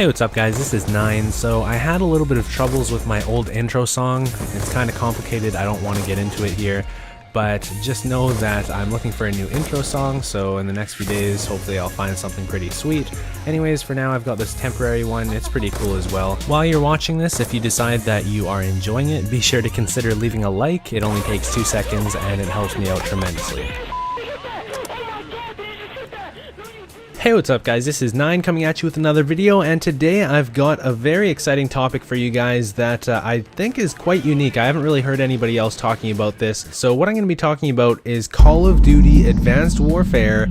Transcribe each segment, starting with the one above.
Hey, what's up guys, this is 9. So I had a little bit of troubles with my old intro song. It's kind of complicated, I don't want to get into it here, but just know that I'm looking for a new intro song, so in the next few days hopefully I'll find something pretty sweet. Anyways, for now I've got this temporary one, it's pretty cool as well. While you're watching this, if you decide that you are enjoying it, be sure to consider leaving a like. It only takes 2 seconds and it helps me out tremendously. Hey, what's up guys, this is 9 coming at you with another video, and today I've got a very exciting topic for you guys that I think is quite unique. I haven't really heard anybody else talking about this. So what I'm going to be talking about is Call of Duty Advanced Warfare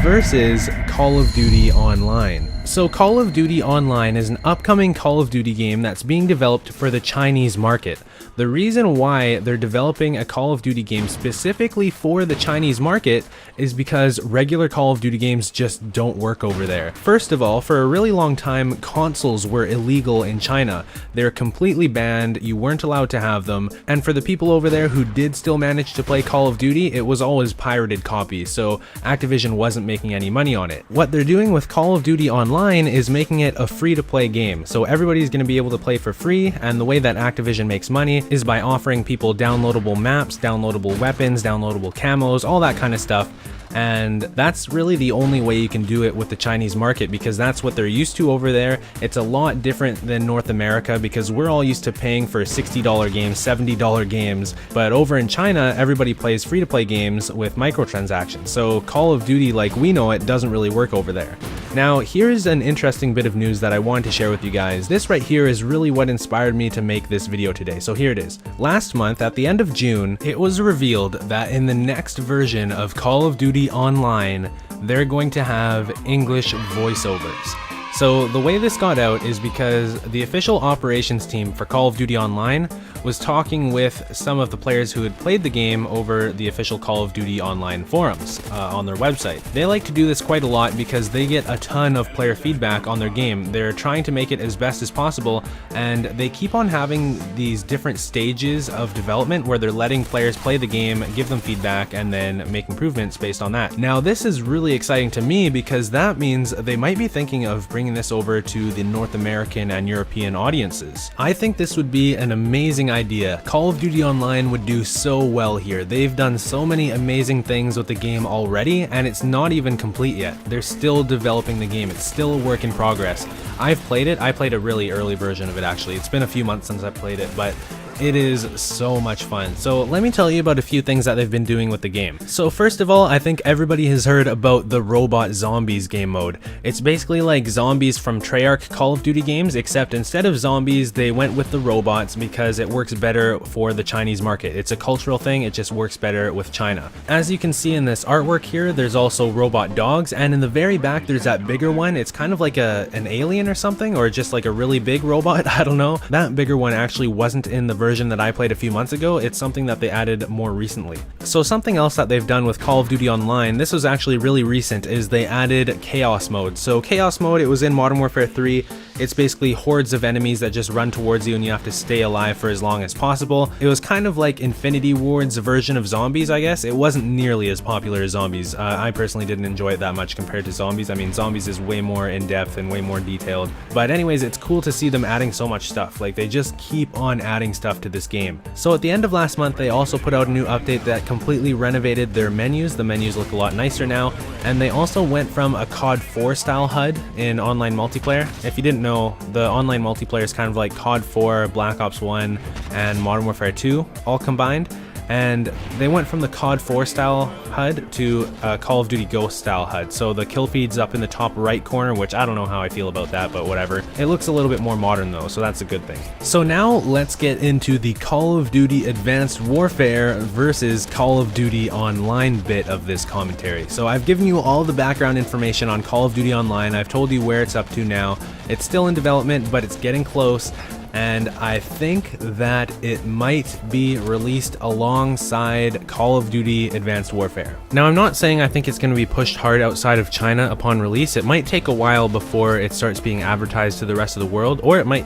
versus Call of Duty Online. So Call of Duty Online is an upcoming Call of Duty game that's being developed for the Chinese market. The reason why they're developing a Call of Duty game specifically for the Chinese market is because regular Call of Duty games just don't work over there. First of all, for a really long time, consoles were illegal in China. They're completely banned, you weren't allowed to have them, and for the people over there who did still manage to play Call of Duty, it was always pirated copies, so Activision wasn't making any money on it. What they're doing with Call of Duty Online is making it a free-to-play game, so everybody's going to be able to play for free, and the way that Activision makes money is by offering people downloadable maps, downloadable weapons, downloadable camos, all that kind of stuff. And that's really the only way you can do it with the Chinese market, because that's what they're used to over there. It's a lot different than North America because we're all used to paying for $60 games, $70 games, but over in China everybody plays free-to-play games with microtransactions. So Call of Duty like we know it doesn't really work over there. Now here's an interesting bit of news that I wanted to share with you guys. This right here is really what inspired me to make this video today, so here it is. Last month at the end of June, it was revealed that in the next version of Call of Duty Online, they're going to have English voiceovers. So the way this got out is because the official operations team for Call of Duty Online was talking with some of the players who had played the game over the official Call of Duty Online forums on their website. They like to do this quite a lot because they get a ton of player feedback on their game. They're trying to make it as best as possible, and they keep on having these different stages of development where they're letting players play the game, give them feedback, and then make improvements based on that. Now this is really exciting to me because that means they might be thinking of bringing this over to the North American and European audiences. I think this would be an amazing idea. Call of Duty Online would do so well here. They've done so many amazing things with the game already, and it's not even complete yet. They're still developing the game. It's still a work in progress. I've played it. I played a really early version of it actually. It's been a few months since I played it, but it is so much fun. So let me tell you about a few things that they've been doing with the game. So first of all, I think everybody has heard about the Robot Zombies game mode. It's basically like zombies from Treyarch Call of Duty games, except instead of zombies, they went with the robots because it works better for the Chinese market. It's a cultural thing, it just works better with China. As you can see in this artwork here, there's also robot dogs, and in the very back there's that bigger one. It's kind of like an alien or something, or just like a really big robot, I don't know. That bigger one actually wasn't in the version that I played a few months ago. It's something that they added more recently. So something else that they've done with Call of Duty Online, this was actually really recent, is they added Chaos Mode. So Chaos Mode, it was in Modern Warfare 3. It's basically hordes of enemies that just run towards you and you have to stay alive for as long as possible. It was kind of like Infinity Ward's version of zombies, I guess. It wasn't nearly as popular as zombies. I personally didn't enjoy it that much compared to zombies. I mean, zombies is way more in-depth and way more detailed. But anyways, it's cool to see them adding so much stuff. Like, they just keep on adding stuff to this game. So at the end of last month, they also put out a new update that completely renovated their menus. The menus look a lot nicer now, and they also went from a COD 4 style HUD in online multiplayer. If you didn't know, the online multiplayer is kind of like COD 4, Black Ops 1, and Modern Warfare 2 all combined. And they went from the COD 4 style HUD to Call of Duty Ghost style HUD. So the kill feed's up in the top right corner, which I don't know how I feel about that, but whatever. It looks a little bit more modern though, so that's a good thing. So now let's get into the Call of Duty Advanced Warfare versus Call of Duty Online bit of this commentary. So I've given you all the background information on Call of Duty Online. I've told you where it's up to now. It's still in development, but it's getting close. and I think that it might be released alongside Call of Duty Advanced Warfare. Now, I'm not saying I think it's going to be pushed hard outside of China upon release. It might take a while before it starts being advertised to the rest of the world, or it might,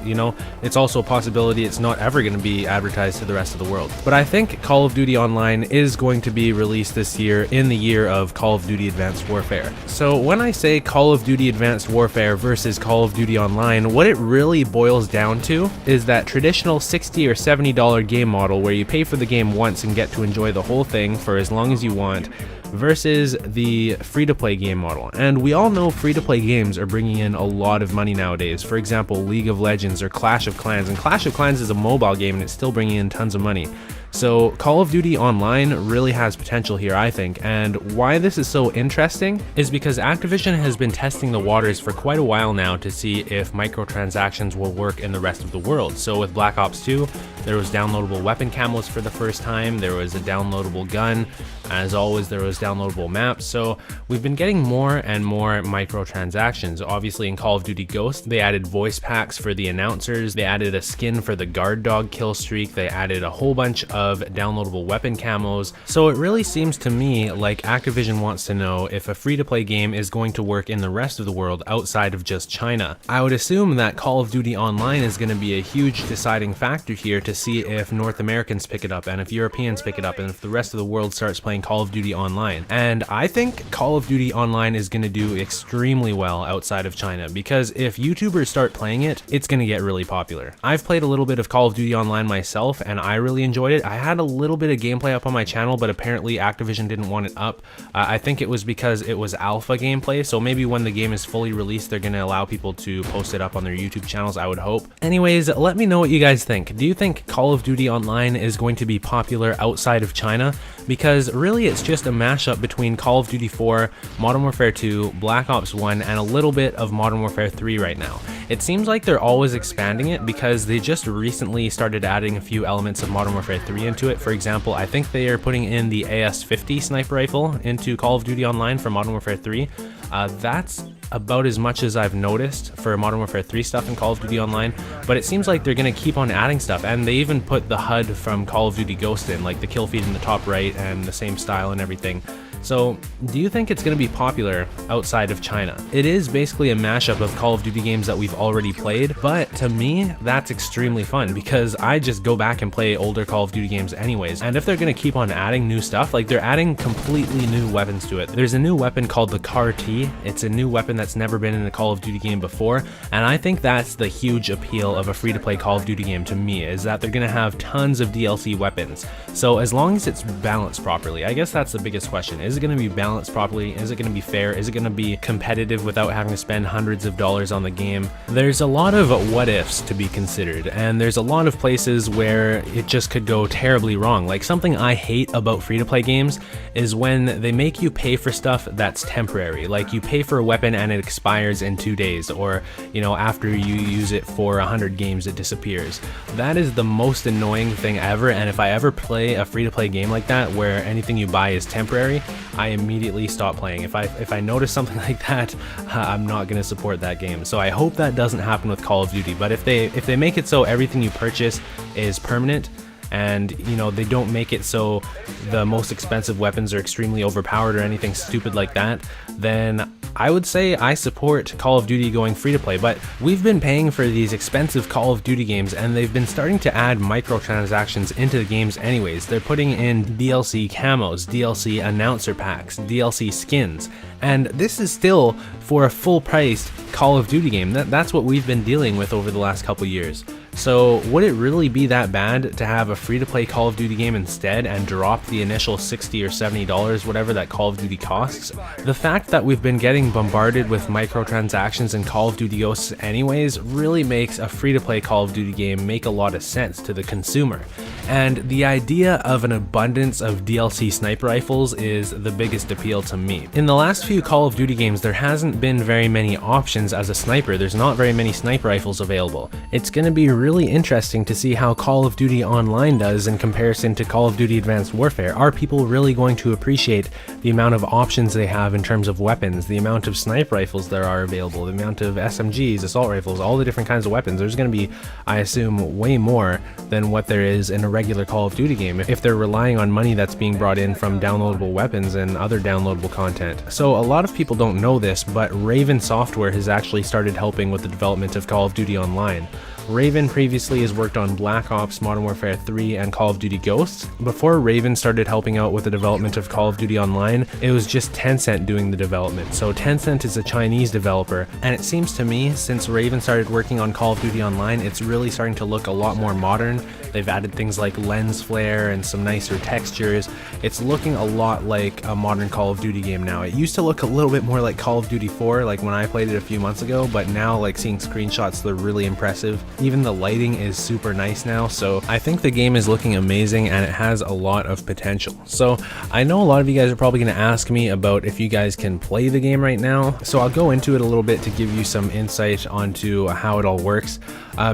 it's also a possibility it's not ever going to be advertised to the rest of the world. But I think Call of Duty Online is going to be released this year, in the year of Call of Duty Advanced Warfare. So when I say Call of Duty Advanced Warfare versus Call of Duty Online, what it really boils down to is that traditional $60 or $70 game model where you pay for the game once and get to enjoy the whole thing for as long as you want, versus the free-to-play game model. And we all know free-to-play games are bringing in a lot of money nowadays. For example, League of Legends or Clash of Clans, and Clash of Clans is a mobile game and it's still bringing in tons of money. So Call of Duty Online really has potential here, I think, and why this is so interesting is because Activision has been testing the waters for quite a while now to see if microtransactions will work in the rest of the world. So with Black Ops 2, there was downloadable weapon camos for the first time, there was a downloadable gun, as always there was downloadable maps, so we've been getting more and more microtransactions. Obviously in Call of Duty Ghost, they added voice packs for the announcers, they added a skin for the guard dog kill streak, they added a whole bunch of downloadable weapon camos. So it really seems to me like Activision wants to know if a free-to-play game is going to work in the rest of the world outside of just China. I would assume that Call of Duty Online is going to be a huge deciding factor here to see if North Americans pick it up and if Europeans pick it up and if the rest of the world starts playing Call of Duty Online. And I think Call of Duty Online is going to do extremely well outside of China, because if YouTubers start playing it, it's going to get really popular. I've played a little bit of Call of Duty Online myself and I really enjoyed it. I had a little bit of gameplay up on my channel, but apparently Activision didn't want it up. I think it was because it was alpha gameplay, so maybe when the game is fully released, they're going to allow people to post it up on their YouTube channels, I would hope. Anyways, let me know what you guys think. Do you think Call of Duty Online is going to be popular outside of China? Because really it's just a mashup between Call of Duty 4, Modern Warfare 2, Black Ops 1, and a little bit of Modern Warfare 3 right now. It seems like they're always expanding it because they just recently started adding a few elements of Modern Warfare 3 into it. For example, I think they are putting in the AS-50 sniper rifle into Call of Duty Online for Modern Warfare 3. That's about as much as I've noticed for Modern Warfare 3 stuff in Call of Duty Online, but it seems like they're going to keep on adding stuff, and they even put the HUD from Call of Duty Ghost in, like the kill feed in the top right and the same style and everything. So, do you think it's going to be popular outside of China? It is basically a mashup of Call of Duty games that we've already played, but to me, that's extremely fun because I just go back and play older Call of Duty games anyways. And if they're going to keep on adding new stuff, like they're adding completely new weapons to it. There's a new weapon called the CAR-T. It's a new weapon that's never been in a Call of Duty game before, and I think that's the huge appeal of a free-to-play Call of Duty game to me, is that they're going to have tons of DLC weapons. So as long as it's balanced properly, I guess that's the biggest question. Is it going to be balanced properly? Is it going to be fair? Is it going to be competitive without having to spend hundreds of dollars on the game? There's a lot of what ifs to be considered, and there's a lot of places where it just could go terribly wrong. Like, something I hate about free-to-play games is when they make you pay for stuff that's temporary. Like, you pay for a weapon and it expires in 2 days, or after you use it for 100 games it disappears. That is the most annoying thing ever, and if I ever play a free-to-play game like that where anything you buy is temporary, I immediately stop playing. If I notice something like that, I'm not going to support that game. So I hope that doesn't happen with Call of Duty. But if they make it so everything you purchase is permanent, and they don't make it so the most expensive weapons are extremely overpowered or anything stupid like that, then I would say I support Call of Duty going free to play. But we've been paying for these expensive Call of Duty games, and they've been starting to add microtransactions into the games anyways. They're putting in DLC camos, DLC announcer packs, DLC skins, and this is still for a full-priced Call of Duty game. That's what we've been dealing with over the last couple years. So would it really be that bad to have a free-to-play Call of Duty game instead and drop the initial $60 or $70, whatever that Call of Duty costs? The fact that we've been getting bombarded with microtransactions in Call of Duty Ghosts anyways really makes a free-to-play Call of Duty game make a lot of sense to the consumer. And the idea of an abundance of DLC sniper rifles is the biggest appeal to me. In the last few Call of Duty games, there hasn't been very many options as a sniper. There's not very many sniper rifles available. It's going to be really interesting to see how Call of Duty Online does in comparison to Call of Duty Advanced Warfare. Are people really going to appreciate the amount of options they have in terms of weapons, the amount of sniper rifles there are available, the amount of SMGs, assault rifles, all the different kinds of weapons? There's going to be, I assume, way more than what there is in a regular Call of Duty game if they're relying on money that's being brought in from downloadable weapons and other downloadable content. So a lot of people don't know this, but Raven Software has actually started helping with the development of Call of Duty Online. Raven previously has worked on Black Ops, Modern Warfare 3, and Call of Duty Ghosts. Before Raven started helping out with the development of Call of Duty Online, it was just Tencent doing the development. So Tencent is a Chinese developer, and it seems to me, since Raven started working on Call of Duty Online, it's really starting to look a lot more modern. They've added things like lens flare and some nicer textures. It's looking a lot like a modern Call of Duty game now. It used to look a little bit more like Call of Duty 4, like when I played it a few months ago, but now, like, seeing screenshots, they're really impressive. Even the lighting is super nice now, so I think the game is looking amazing and it has a lot of potential. So I know a lot of you guys are probably going to ask me about if you guys can play the game right now, so I'll go into it a little bit to give you some insight onto how it all works.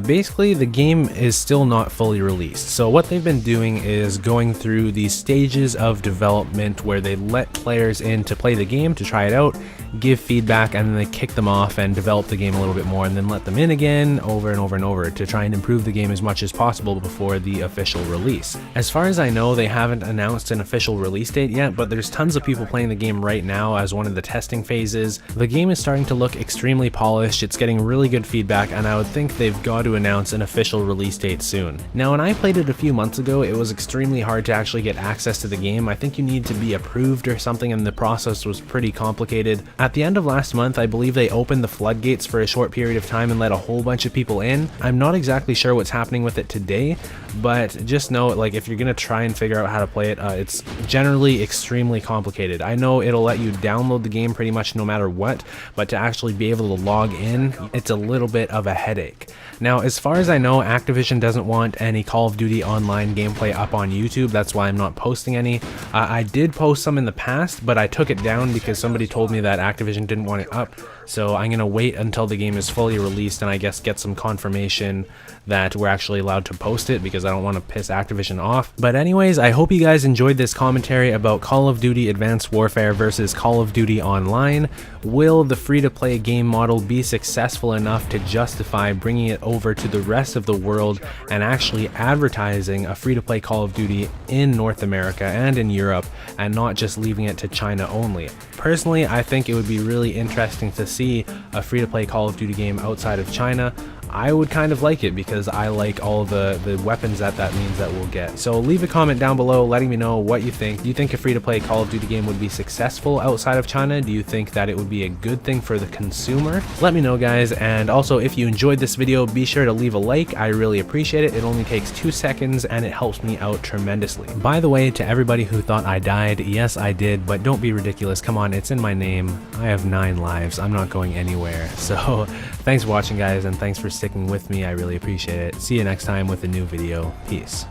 Basically, the game is still not fully released, so what they've been doing is going through these stages of development where they let players in to play the game, to try it out, give feedback, and then they kick them off and develop the game a little bit more, and then let them in again over and over and over to try and improve the game as much as possible before the official release. As far as I know, they haven't announced an official release date yet, but there's tons of people playing the game right now as one of the testing phases. The game is starting to look extremely polished, it's getting really good feedback, and I would think they've got to announce an official release date soon. Now, when I played it a few months ago, it was extremely hard to actually get access to the game. I think you need to be approved or something, and the process was pretty complicated. At the end of last month, I believe they opened the floodgates for a short period of time and let a whole bunch of people in. I'm not exactly sure what's happening with it today, but just know, like, if you're gonna try and figure out how to play it, it's generally extremely complicated. I know it'll let you download the game pretty much no matter what, but to actually be able to log in, it's a little bit of a headache. Now, as far as I know, Activision doesn't want any Call of Duty Online gameplay up on YouTube. That's why I'm not posting any. I did post some in the past, but I took it down because somebody told me that Activision didn't want it up. So I'm going to wait until the game is fully released and I guess get some confirmation that we're actually allowed to post it, because I don't want to piss Activision off. But anyways, I hope you guys enjoyed this commentary about Call of Duty Advanced Warfare versus Call of Duty Online. Will the free-to-play game model be successful enough to justify bringing it over to the rest of the world and actually advertising a free-to-play Call of Duty in North America and in Europe, and not just leaving it to China only? Personally, I think it would be really interesting to see a free-to-play Call of Duty game outside of China. I would kind of like it because I like all the weapons that means that we'll get. So leave a comment down below letting me know what you think. Do you think a free-to-play Call of Duty game would be successful outside of China? Do you think that it would be a good thing for the consumer? Let me know, guys. And also, if you enjoyed this video, be sure to leave a like. I really appreciate it. It only takes 2 seconds and it helps me out tremendously. By the way, to everybody who thought I died, yes, I did, but don't be ridiculous. Come on, it's in my name. I have 9 lives. I'm not going anywhere. So thanks for watching, guys, and thanks for sticking with me. I really appreciate it. See you next time with a new video. Peace.